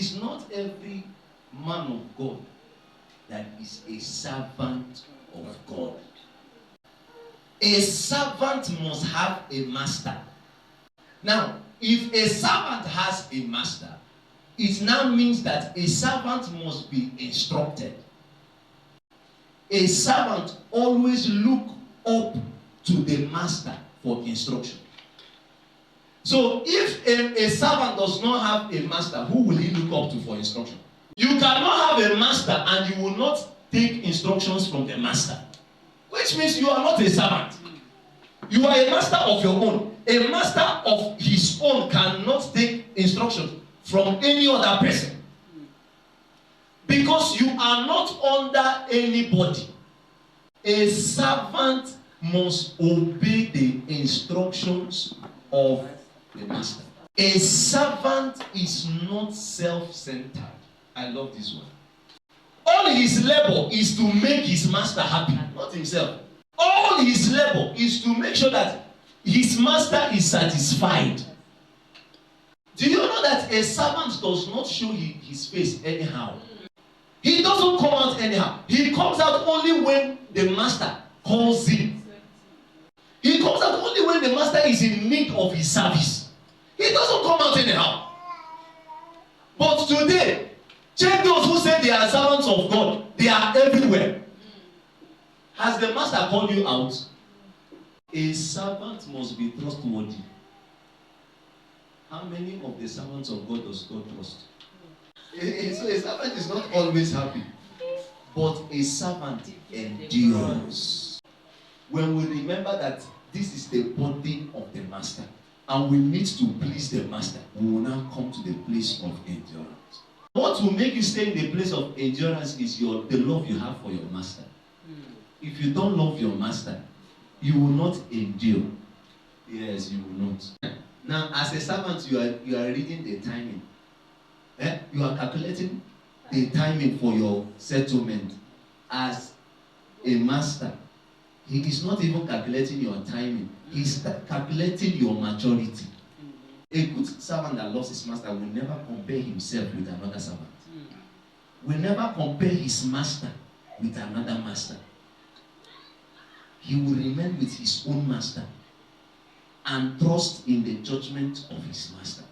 is not every man of God that is a servant of God. A servant must have a master. Now, if a servant has a master, it now means that a servant must be instructed. A servant always look up to the master for instruction. So if a servant does not have a master, who will he look up to for instruction? You cannot have a master and you will not take instructions from the master, which means you are not a servant. You are a master of your own. A master of his own cannot take instructions from any other person, because you are not under anybody. A servant must obey the instructions of the master. A servant is not self-centered. I love this one. All his labor is to make his master happy, not himself. All his labor is to make sure that his master is satisfied. Do you know that a servant does not show his face anyhow? He doesn't come out anyhow. He comes out only when the master calls him. He comes out only when the master is in need of his service. He doesn't come out anyhow. But today, check those who say they are servants of God. They are everywhere. Has the master called you out? A servant must be trustworthy. How many of the servants of God does God trust? So a servant is not always happy, but a servant endures. When we remember that this is the body of the master, and we need to please the master, we will now come to the place of endurance. What will make you stay in the place of endurance is the love you have for your master. If you don't love your master, you will not endure. Yes, you will not. Now, as a servant, you are reading the timing. You are calculating the timing for your settlement. As a master, he is not even calculating your timing. He is calculating your maturity. A good servant that loves his master will never compare himself with another servant. Will never compare his master with another master. He will remain with his own master and trust in the judgment of his master.